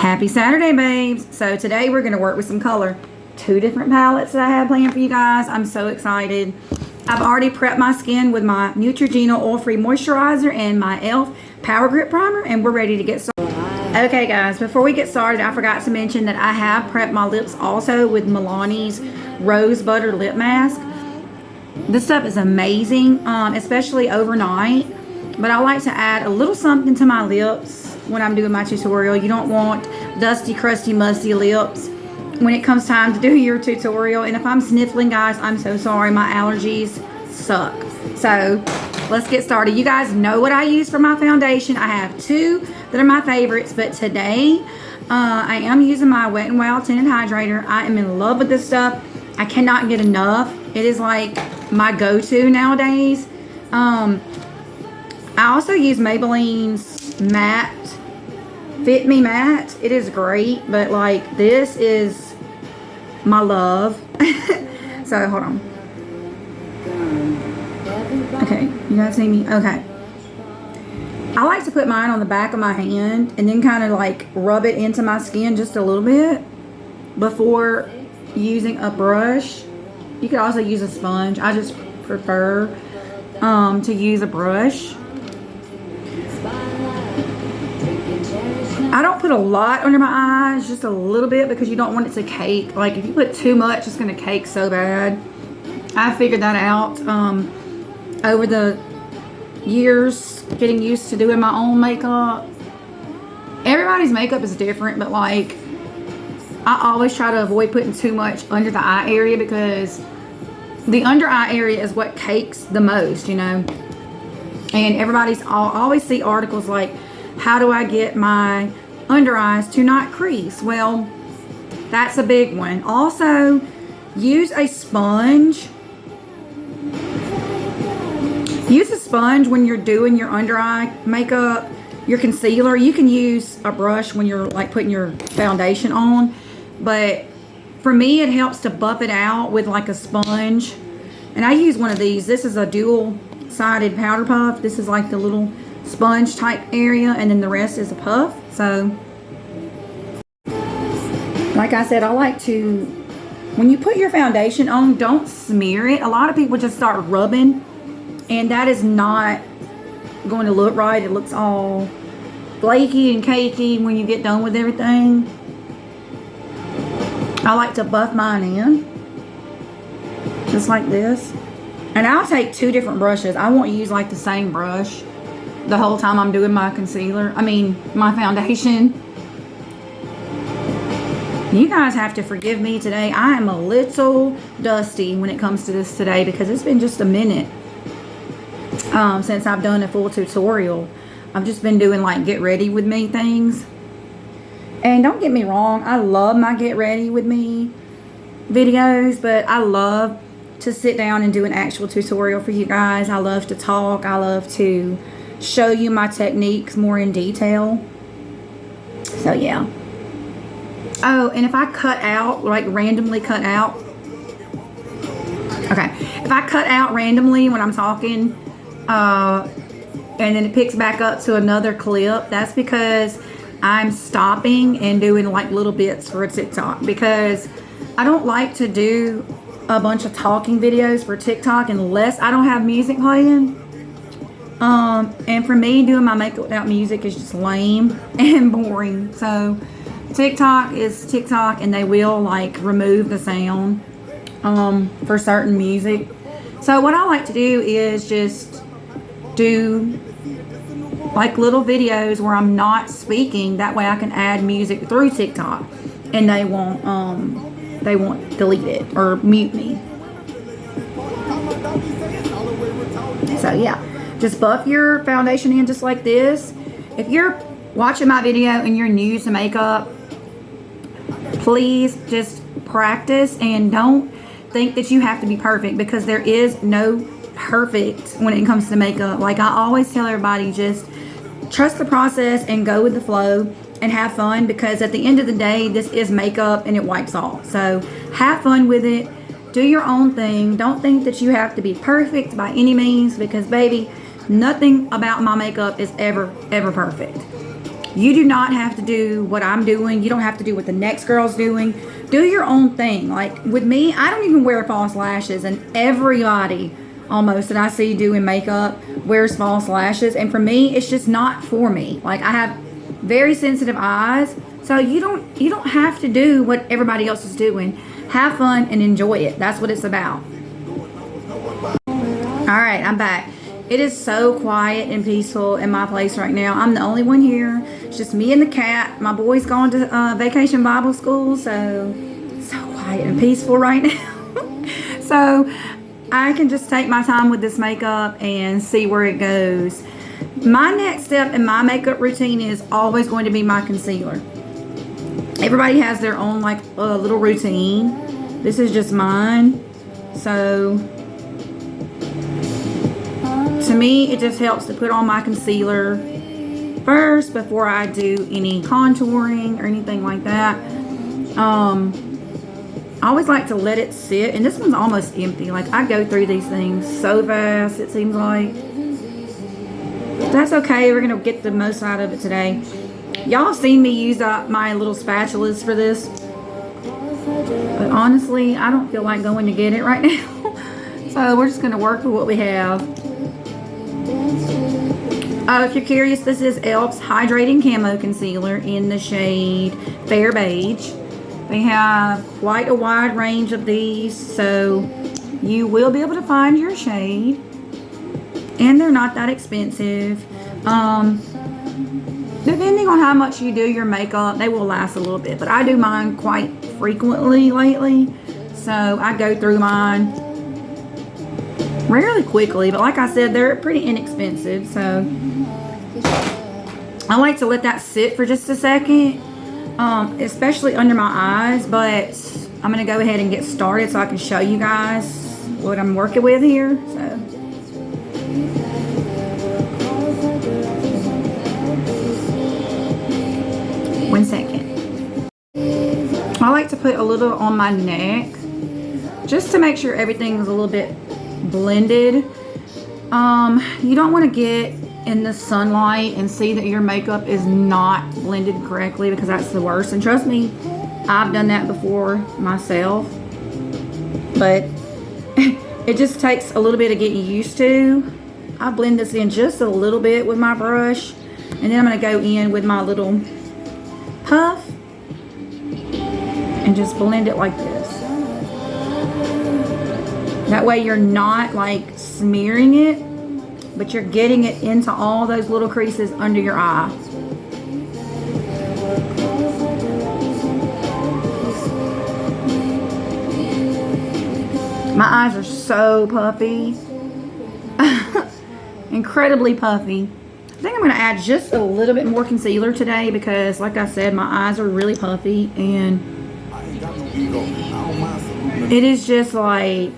Happy Saturday, babes. So today we're going to work with some color. Two different palettes that I have planned for you guys. I'm so excited. I've already prepped my skin with my Neutrogena Oil-Free Moisturizer and my e.l.f. Power Grip Primer, and we're ready to get started. Okay, guys, before we get started, I forgot to mention that I have prepped my lips also with Milani's Rose Butter Lip Mask. This stuff is amazing, especially overnight. But I like to add a little something to my lips when I'm doing my tutorial. You don't want dusty, crusty, musty lips when it comes time to do your tutorial. And if I'm sniffling, guys, I'm so sorry. My allergies suck. So let's get started. You guys know what I use for my foundation. I have two that are my favorites, but today I am using my Wet n Wild Tinted Hydrator. I am in love with this stuff. I cannot get enough. It is like my go-to nowadays. I also use Maybelline's matte Fit Me Matte. It is great, but like this is my love. So hold on. Okay, you guys see me? Okay. I like to put mine on the back of my hand and then kind of like rub it into my skin just a little bit before using a brush. You could also use a sponge. I just prefer to use a brush. I don't put a lot under my eyes, just a little bit, because you don't want it to cake. Like if you put too much, it's going to cake so bad. I figured that out over the years, getting used to doing my own makeup. Everybody's makeup is different, but like I always try to avoid putting too much under the eye area, because the under eye area is what cakes the most, you know. And I always see articles like, how do I get my under eyes to not crease? Well, that's a big one. Also, use a sponge. Use a sponge when you're doing your under eye makeup, your concealer. You can use a brush when you're like putting your foundation on, but for me, it helps to buff it out with like a sponge. And I use one of these. This is a dual-sided powder puff. This is like the little sponge type area, and then the rest is a puff. So like I said, I like to, when you put your foundation on, don't smear it. A lot of people just start rubbing, and that is not going to look right. It looks all flaky and cakey when you get done with everything. I like to buff mine in just like this, and I'll take two different brushes. I won't use like the same brush the whole time I'm doing my concealer. I mean, my foundation. You guys have to forgive me today. I am a little dusty when it comes to this today, because it's been just a minute since I've done a full tutorial. I've just been doing like get ready with me things. And don't get me wrong, I love my get ready with me videos, but I love to sit down and do an actual tutorial for you guys. I love to talk. I love to show you my techniques more in detail. So yeah. Oh, and if I cut out, like randomly cut out, okay, if I cut out randomly when I'm talking and then it picks back up to another clip, that's because I'm stopping and doing like little bits for a TikTok, because I don't like to do a bunch of talking videos for TikTok unless I don't have music playing. And for me, doing my makeup without music is just lame and boring. So TikTok is TikTok, and they will like remove the sound for certain music. So what I like to do is just do like little videos where I'm not speaking. That way I can add music through TikTok, and they won't delete it or mute me. So yeah, just buff your foundation in just like this. If you're watching my video and you're new to makeup, please just practice and don't think that you have to be perfect, because there is no perfect when it comes to makeup. Like I always tell everybody, just trust the process and go with the flow and have fun, because at the end of the day, this is makeup and it wipes off. So have fun with it. Do your own thing. Don't think that you have to be perfect by any means, because baby, nothing about my makeup is ever perfect. You do not have to do what I'm doing. You don't have to do what the next girl's doing. Do your own thing. Like with me, I don't even wear false lashes, and everybody almost that I see doing makeup wears false lashes, and for me it's just not for me. Like I have very sensitive eyes, so you don't have to do what everybody else is doing. Have fun and enjoy it. That's what it's about. All right, I'm back. It is so quiet and peaceful in my place right now. I'm the only one here. It's just me and the cat. My boy's gone to vacation Bible school, so quiet and peaceful right now. So I can just take my time with this makeup and see where it goes. My next step in my makeup routine is always going to be my concealer. Everybody has their own like little routine. This is just mine. So to me, it just helps to put on my concealer first before I do any contouring or anything like that. I always like to let it sit, and this one's almost empty. Like I go through these things so fast, it seems like. That's okay, we're gonna get the most out of it today. Y'all have seen me use my little spatulas for this, but honestly, I don't feel like going to get it right now. So we're just gonna work with what we have. If you're curious, this is e.l.f.'s Hydrating Camo Concealer in the shade Fair Beige. They have quite a wide range of these, so you will be able to find your shade. And they're not that expensive. Depending on how much you do your makeup, they will last a little bit. But I do mine quite frequently lately, so I go through mine rarely quickly, but like I said, they're pretty inexpensive, so I like to let that sit for just a second, especially under my eyes. But I'm gonna go ahead and get started so I can show you guys what I'm working with here. So one second. I like to put a little on my neck just to make sure everything is a little bit blended. You don't want to get in the sunlight and see that your makeup is not blended correctly, because that's the worst. And trust me, I've done that before myself, but it just takes a little bit of getting used to. I blend this in just a little bit with my brush, and then I'm going to go in with my little puff and just blend it like this. That way you're not like smearing it, but you're getting it into all those little creases under your eye. My eyes are so puffy. Incredibly puffy. I think I'm going to add just a little bit more concealer today because, like I said, my eyes are really puffy, and it is just like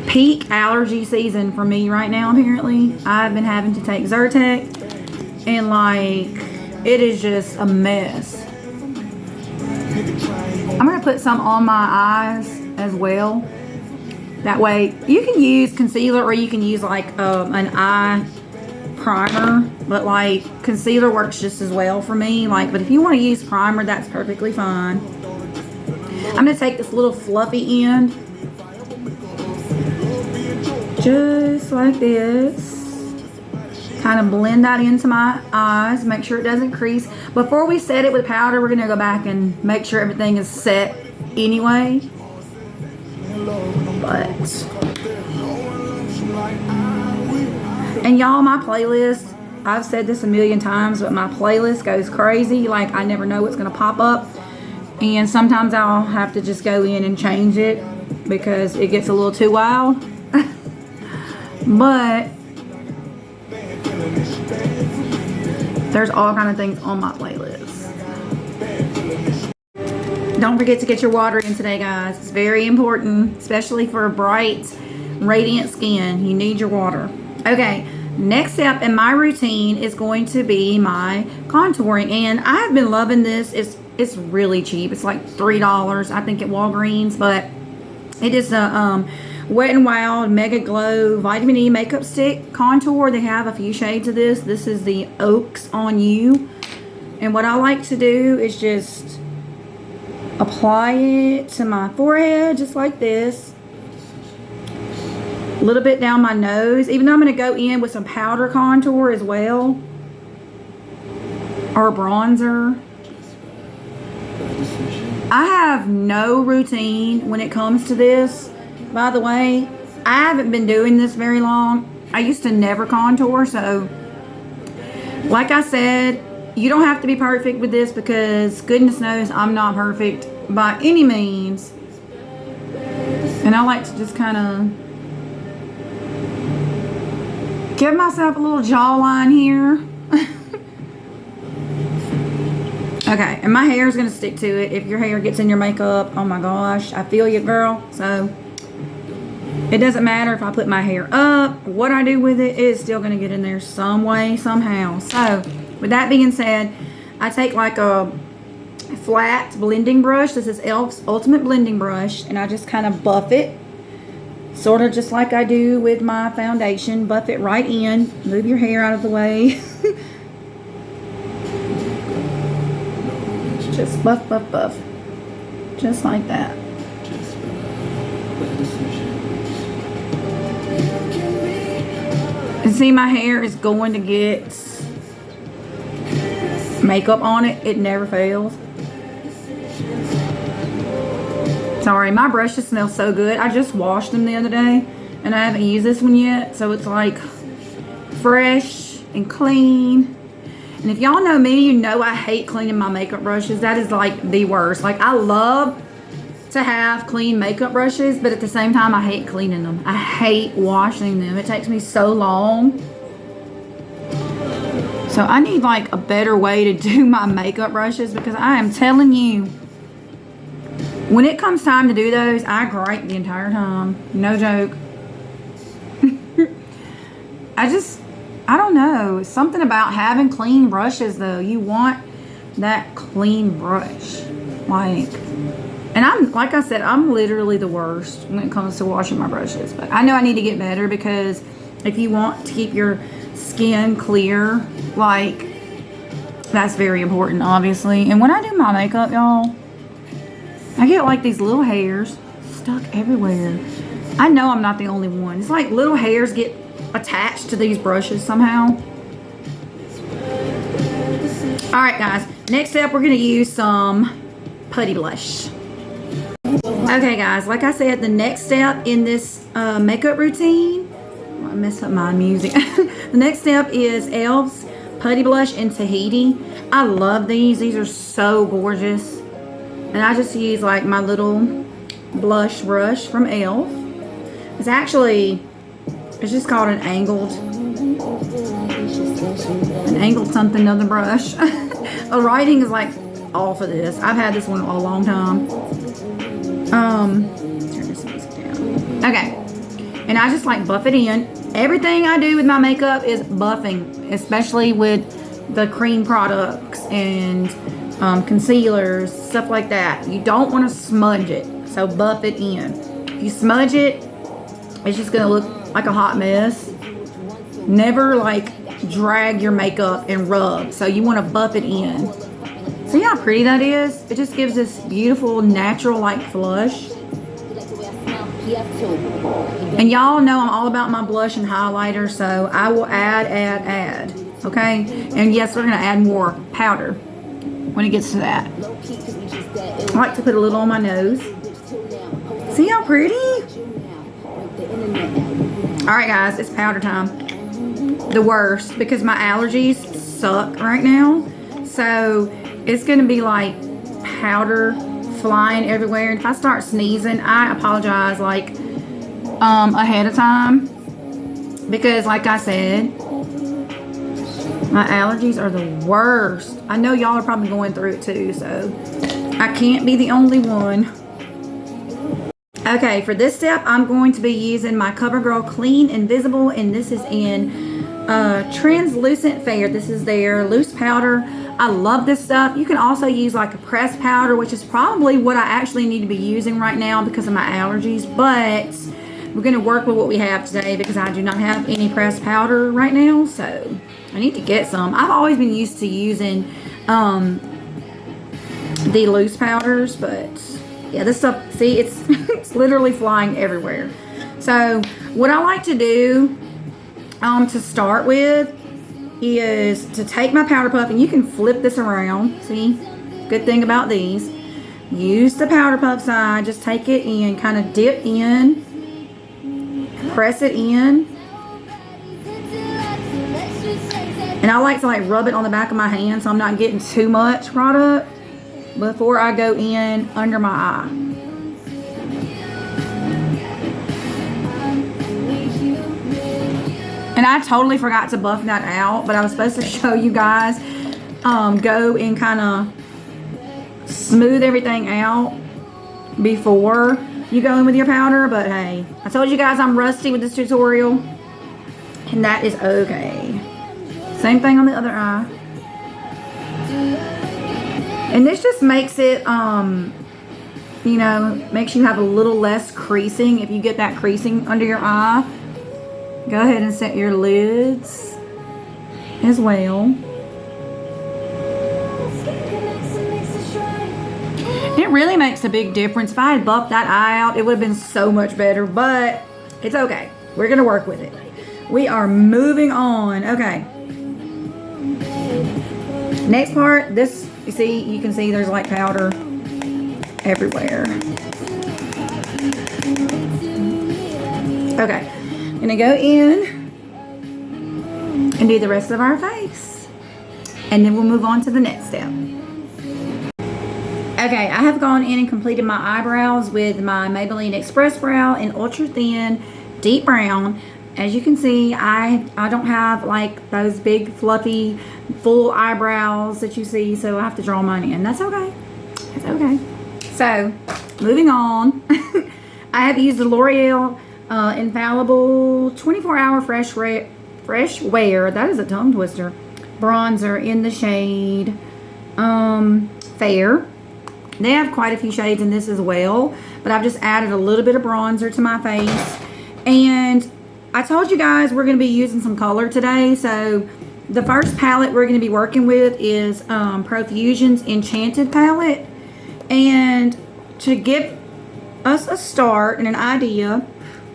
peak allergy season for me right now. Apparently I've been having to take Zyrtec, and like it is just a mess. I'm gonna put some on my eyes as well. That way you can use concealer, or you can use like an eye primer, but like concealer works just as well for me. Like, but if you want to use primer, that's perfectly fine. I'm gonna take this little fluffy end, just like this, kind of blend that into my eyes, make sure it doesn't crease. Before we set it with powder, we're gonna go back and make sure everything is set anyway. But, and y'all, my playlist, I've said this a million times, but my playlist goes crazy. Like, I never know what's gonna pop up, and sometimes I'll have to just go in and change it because it gets a little too wild. But there's all kind of things on my playlist. Don't forget to get your water in today, guys. It's very important, especially for a bright, radiant skin. You need your water. Okay, next step in my routine is going to be my contouring, and I've been loving this. It's really cheap. It's like $3, I think, at Walgreens, but it is a Wet n Wild Mega Glow Vitamin E Makeup Stick Contour. They have a few shades of this. This is the Oaks on You. And what I like to do is just apply it to my forehead, just like this. A little bit down my nose, even though I'm going to go in with some powder contour as well. Or bronzer. I have no routine when it comes to this. By the way, I haven't been doing this very long. I used to never contour, so like I said, you don't have to be perfect with this because goodness knows I'm not perfect by any means. And I like to just kind of give myself a little jawline here. Okay, and my hair is going to stick to it. If your hair gets in your makeup, oh my gosh, I feel you, girl. So it doesn't matter if I put my hair up. What I do with it is still going to get in there some way, somehow. So with that being said, I take like a flat blending brush. This is e.l.f.'s Ultimate Blending Brush. And I just kind of buff it. Sort of just like I do with my foundation. Buff it right in. Move your hair out of the way. Just buff, buff, buff. Just like that. And see, my hair is going to get makeup on it. It never fails. Sorry, my brushes smell so good. I just washed them the other day and I haven't used this one yet. So it's like fresh and clean. And if y'all know me, you know I hate cleaning my makeup brushes. That is like the worst. Like I love to have clean makeup brushes, but at the same time I hate cleaning them. I hate washing them. It takes me so long. So I need like a better way to do my makeup brushes because I am telling you, when it comes time to do those, I gripe the entire time. No joke. I don't know. Something about having clean brushes though. You want that clean brush. And like I said, I'm literally the worst when it comes to washing my brushes. But I know I need to get better because if you want to keep your skin clear, like that's very important, obviously. And when I do my makeup, y'all, I get like these little hairs stuck everywhere. I know I'm not the only one. It's like little hairs get attached to these brushes somehow. Alright guys, next up we're going to use some putty blush. Okay guys, like I said, the next step in this makeup routine, I messed up my music. The next step is e.l.f.'s Putty Blush in Tahiti. I love these. These are so gorgeous. And I just use like my little blush brush from e.l.f. It's just called an angled something other brush. The writing is like off of this. I've had this one a long time. Turn this music down. Okay. And I just like buff it in. Everything I do with my makeup is buffing, especially with the cream products and concealers, stuff like that. You don't want to smudge it, so buff it in. If you smudge it, it's just gonna look like a hot mess. Never like drag your makeup and rub, so you want to buff it in. See how pretty that is? It just gives this beautiful natural like flush. And y'all know I'm all about my blush and highlighter, so I will add, okay? And yes, we're gonna add more powder when it gets to that. I like to put a little on my nose. See how pretty? Alright guys, it's powder time. The worst, because my allergies suck right now. So it's gonna be like powder flying everywhere. And if I start sneezing, I apologize like ahead of time. Because like I said, my allergies are the worst. I know y'all are probably going through it too, so I can't be the only one. Okay, for this step, I'm going to be using my CoverGirl Clean Invisible, and this is in Translucent Fair. This is their loose powder. I love this stuff. You can also use like a pressed powder, which is probably what I actually need to be using right now because of my allergies, but we're going to work with what we have today because I do not have any pressed powder right now. So I need to get some. I've always been used to using the loose powders, but yeah, this stuff, see, it's it's literally flying everywhere. So what I like to do to start with is to take my powder puff, and you can flip this around. See, good thing about these, use the powder puff side, just take it in, kind of dip in, press it in, and I like to rub it on the back of my hand so I'm not getting too much product before I go in under my eye. And I totally forgot to buff that out, but I was supposed to show you guys, go and kind of smooth everything out before you go in with your powder. But hey, I told you guys I'm rusty with this tutorial, and that is okay. Same thing on the other eye. And this just makes it, you know, makes you have a little less creasing. If you get that creasing under your eye, go ahead and set your lids as well. It really makes a big difference. If I had buffed that eye out, it would have been so much better, but it's okay. We're going to work with it. We are moving on. Okay. Next part, this, you see, you can see there's like powder everywhere. Okay. I'm going to go in and do the rest of our face, and then we'll move on to the next step. Okay, I have gone in and completed my eyebrows with my Maybelline Express Brow in Ultra Thin Deep Brown. As you can see, I don't have like those big fluffy full eyebrows that you see, so I have to draw mine in. That's okay. That's okay. So, moving on. I have used the L'Oreal Infallible 24-Hour Fresh Wear, that is a tongue twister, bronzer in the shade Fair. They have quite a few shades in this as well, but I've just added a little bit of bronzer to my face. And I told you guys we're going to be using some color today, so the first palette we're going to be working with is Profusion's Enchanted palette. And to give us a start and an idea,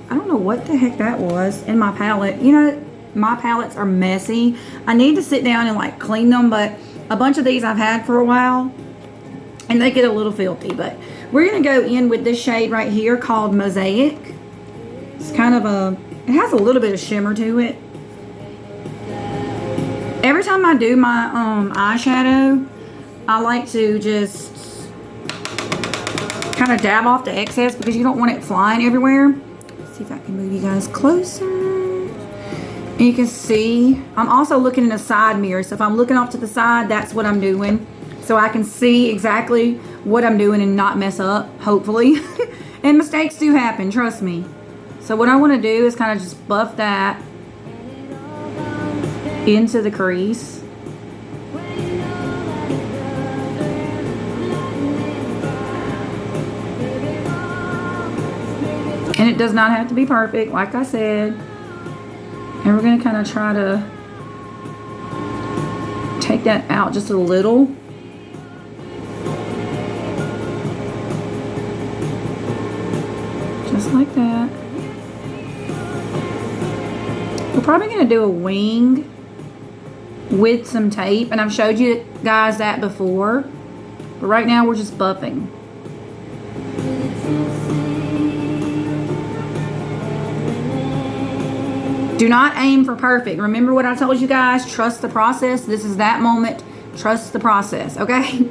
I don't know what the heck that was in my palette. You know, my palettes are messy. I need to sit down and like clean them, but a bunch of these I've had for a while and they get a little filthy. But we're going to go in with this shade right here called Mosaic. It's kind of a, it has a little bit of shimmer to it. Every time I do my eyeshadow, I like to just kind of dab off the excess because you don't want it flying everywhere. Let's see if I can move you guys closer. And you can see, I'm also looking in a side mirror. So if I'm looking off to the side, that's what I'm doing. So I can see exactly what I'm doing and not mess up, hopefully. And mistakes do happen, trust me. So what I want to do is kind of just buff that into the crease. And it does not have to be perfect, like I said. And we're going to kind of try to take that out just a little. Just like that. We're probably going to do a wing with some tape. And I've showed you guys that before. But right now we're just buffing. Do not aim for perfect. Remember what I told you guys? Trust the process. This is that moment. Trust the process, okay?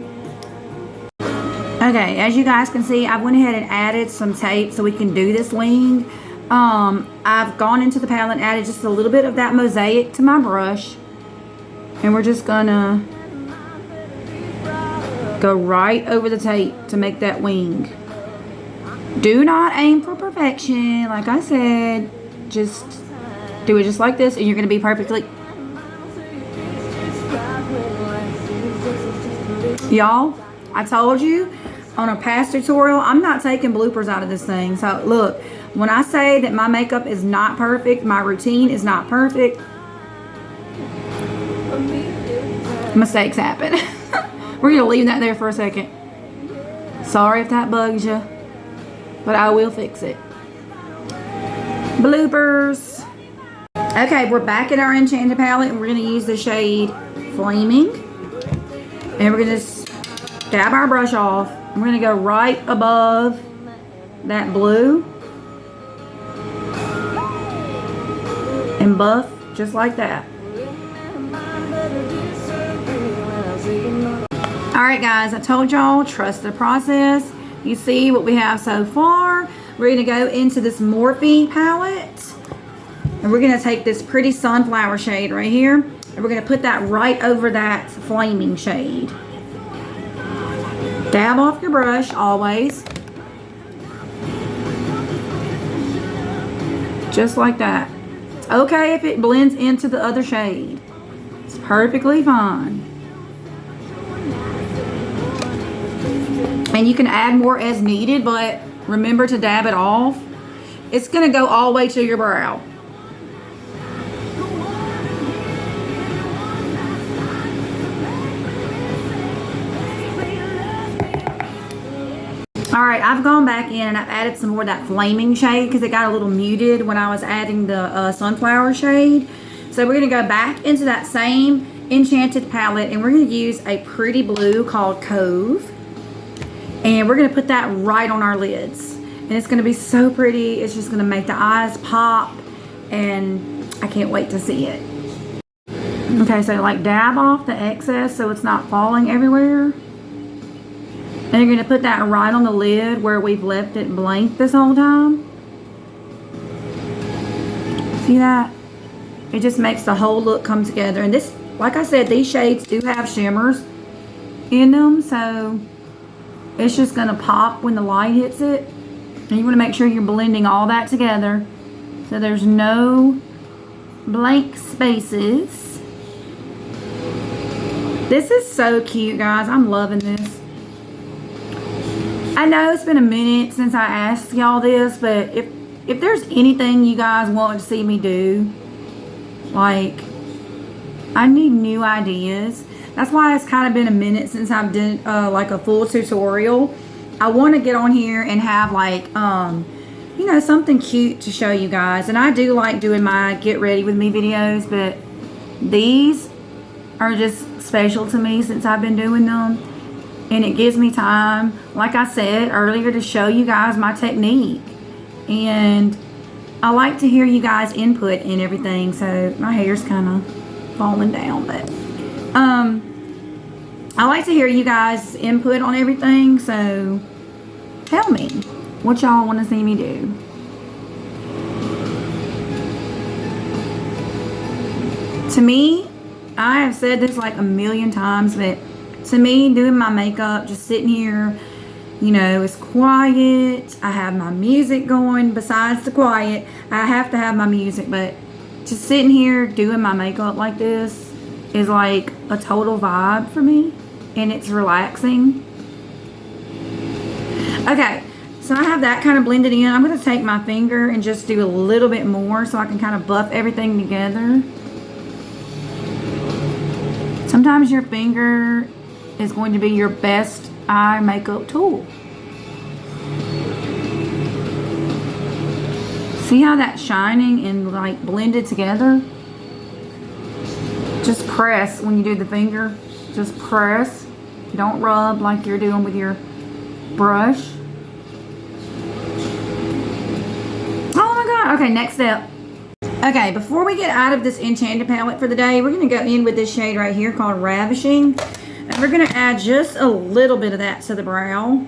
Okay, as you guys can see, I went ahead and added some tape so we can do this wing. I've gone into the palette and added just a little bit of that Mosaic to my brush. And we're just gonna go right over the tape to make that wing. Do not aim for perfection. Like I said, just do it just like this and you're gonna be perfectly. Y'all, I told you on a past tutorial, I'm not taking bloopers out of this thing. So look, When I say that my makeup is not perfect, my routine is not perfect, mistakes happen. We're going to leave that there for a second. Sorry if that bugs you, but I will fix it. Bloopers. Okay, we're back in our Enchanted palette, and we're going to use the shade Flaming. And we're going to dab our brush off. We're going to go right above that blue. And buff just like that. Alright guys, I told y'all, trust the process. You see what we have so far. We're going to go into this Morphe palette. And we're going to take this pretty sunflower shade right here. And we're going to put that right over that flaming shade. Dab off your brush always. Just like that. It's okay if it blends into the other shade. It's perfectly fine. And you can add more as needed, but remember to dab it off. It's going to go all the way to your brow. Alright, I've gone back in and I've added some more of that flaming shade because it got a little muted when I was adding the sunflower shade. So we're going to go back into that same Enchanted palette and we're going to use a pretty blue called Cove. And we're going to put that right on our lids. And it's going to be so pretty. It's just going to make the eyes pop. And I can't wait to see it. Okay, so like dab off the excess so it's not falling everywhere. And you're going to put that right on the lid where we've left it blank this whole time. See that? It just makes the whole look come together. And this, like I said, these shades do have shimmers in them. So it's just going to pop when the light hits it. And you want to make sure you're blending all that together so there's no blank spaces. This is so cute, guys. I'm loving this. I know it's been a minute since I asked y'all this, but if there's anything you guys want to see me do, like, I need new ideas. That's why it's kind of been a minute since I've done like a full tutorial. I want to get on here and have like, you know, something cute to show you guys. And I do like doing my get ready with me videos, but these are just special to me since I've been doing them. And it gives me time, like I said earlier, to show you guys my technique. And I like to hear you guys input in everything. So my hair's kind of falling down, but I like to hear you guys input on everything. So tell me what y'all want to see me do. To me, I have said this like a million times, but to me, doing my makeup, just sitting here, you know, it's quiet. I have my music going. Besides the quiet, I have to have my music. But just sitting here doing my makeup like this is like a total vibe for me. And it's relaxing. Okay, so I have that kind of blended in. I'm going to take my finger and just do a little bit more so I can kind of buff everything together. Sometimes your finger is going to be your best eye makeup tool. See how that's shining and like blended together? Just press when you do the finger. Just press. Don't rub like you're doing with your brush. Oh my God. Okay, next step. Okay, before we get out of this Enchanted palette for the day, we're going to go in with this shade right here called Ravishing. And we're going to add just a little bit of that to the brow.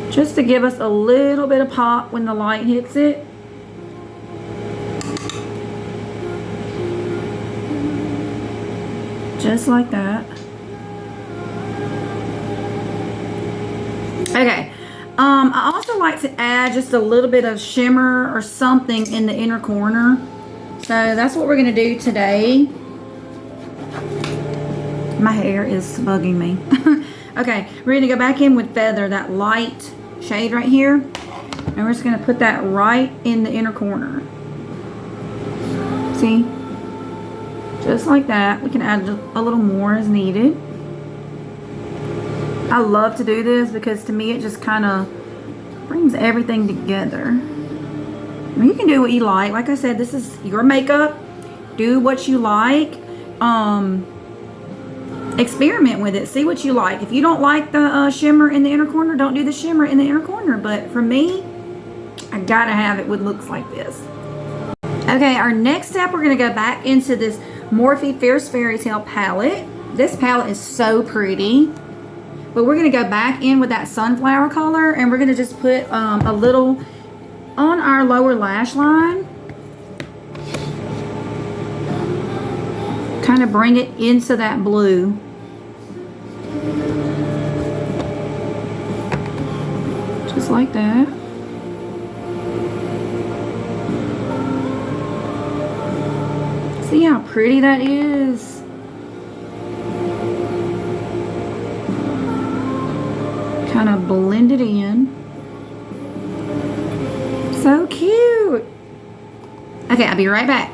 Just to give us a little bit of pop when the light hits it. Just like that. Okay. I also like to add just a little bit of shimmer or something in the inner corner. So that's what we're going to do today. My hair is bugging me. Okay, we're going to go back in with Feather, that light shade right here. And we're just going to put that right in the inner corner. See? Just like that. We can add a little more as needed. I love to do this because to me it just kind of brings everything together. I mean, you can do what you like. Like I said, this is your makeup. Do what you like. Experiment with it. See what you like. If you don't like the shimmer in the inner corner, don't do the shimmer in the inner corner. But for me, I gotta have it with looks like this. Okay, our next step, we're gonna go back into this Morphe Fierce Fairy Tale palette. This palette is so pretty. But we're going to go back in with that sunflower color, and we're going to just put a little on our lower lash line. Kind of bring it into that blue. Just like that. See how pretty that is? Kind of blend it in. So cute. Okay, I'll be right back.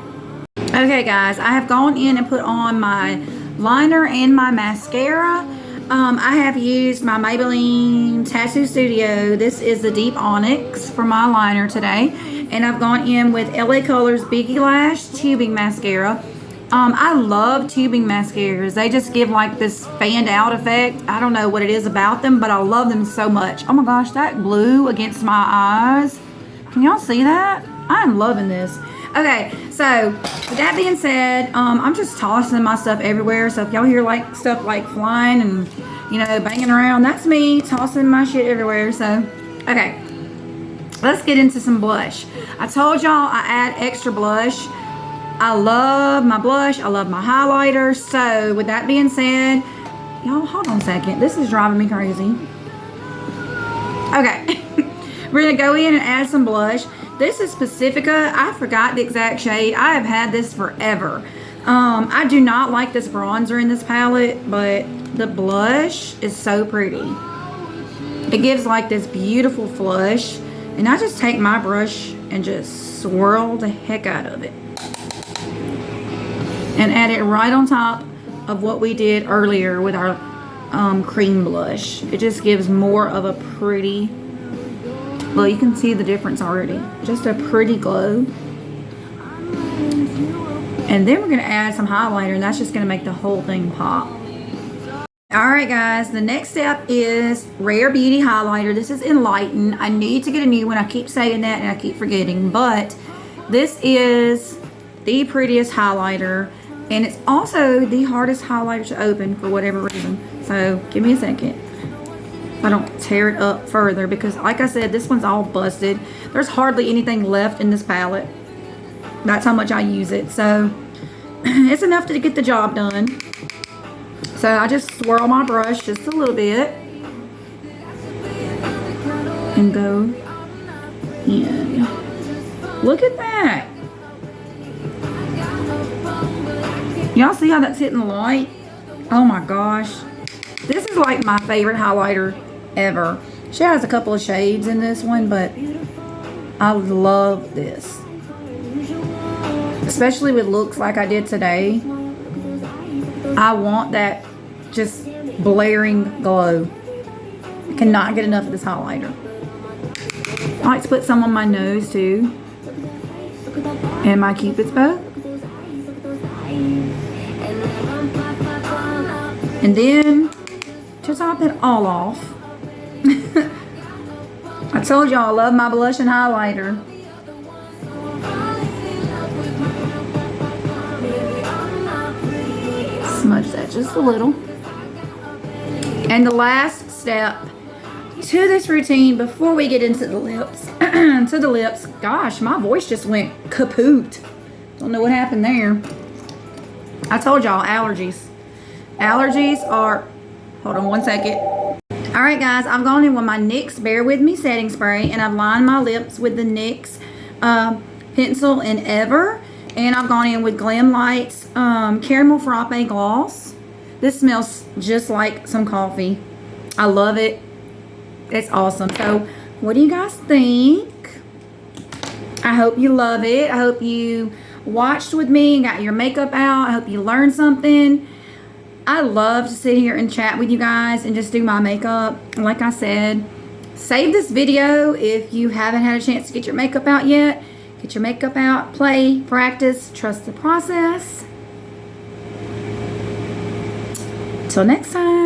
Okay guys, I have gone in and put on my liner and my mascara. I have used my Maybelline Tattoo Studio. This is the Deep Onyx for my liner today. And I've gone in with LA Colors Biggie Lash Tubing Mascara. I love tubing mascaras. They just give like this fanned out effect. I don't know what it is about them, but I love them so much. Oh my gosh, that blue against my eyes. Can y'all see that? I'm loving this. Okay, so with that being said, I'm just tossing my stuff everywhere. So if y'all hear like stuff like flying and, you know, banging around, that's me tossing my shit everywhere. So, okay, let's get into some blush. I told y'all I add extra blush. I love my blush. I love my highlighter. So with that being said, y'all hold on a second. This is driving me crazy. Okay. We're going to go in and add some blush. This is Pacifica. I forgot the exact shade. I have had this forever. I do not like this bronzer in this palette, but the blush is so pretty. It gives like this beautiful flush. And I just take my brush and just swirl the heck out of it. And add it right on top of what we did earlier with our cream blush. It just gives more of a pretty, well, you can see the difference already. Just a pretty glow. And then we're going to add some highlighter, and that's just going to make the whole thing pop. Alright guys, the next step is Rare Beauty highlighter. This is Enlighten. I need to get a new one. I keep saying that and I keep forgetting, but this is the prettiest highlighter. And it's also the hardest highlighter to open for whatever reason. So, give me a second. I don't tear it up further because, like I said, this one's all busted. There's hardly anything left in this palette. That's how much I use it. So, it's enough to get the job done. So, I just swirl my brush just a little bit. And go in. Look at that. Y'all see how that's hitting the light? Oh my gosh. This is like my favorite highlighter ever. She has a couple of shades in this one, but I love this. Especially with looks like I did today. I want that just blaring glow. I cannot get enough of this highlighter. I like to put some on my nose too. And my Cupid's bow. And then, to top it all off, I told y'all I love my blush and highlighter. Smudge that just a little. And the last step to this routine before we get into the lips, gosh, my voice just went kaput. Don't know what happened there. I told y'all, allergies. Allergies are, hold on one second. Alright guys, I've gone in with my NYX Bear With Me setting spray, and I've lined my lips with the NYX Pencil and Ever. And I've gone in with Glam Lights Caramel Frappe Gloss. This smells just like some coffee. I love it. It's awesome. So, what do you guys think? I hope you love it. I hope you watched with me and got your makeup out. I hope you learned something. I love to sit here and chat with you guys and just do my makeup. Like I said, save this video if you haven't had a chance to get your makeup out yet. Get your makeup out, play, practice, trust the process. Till next time.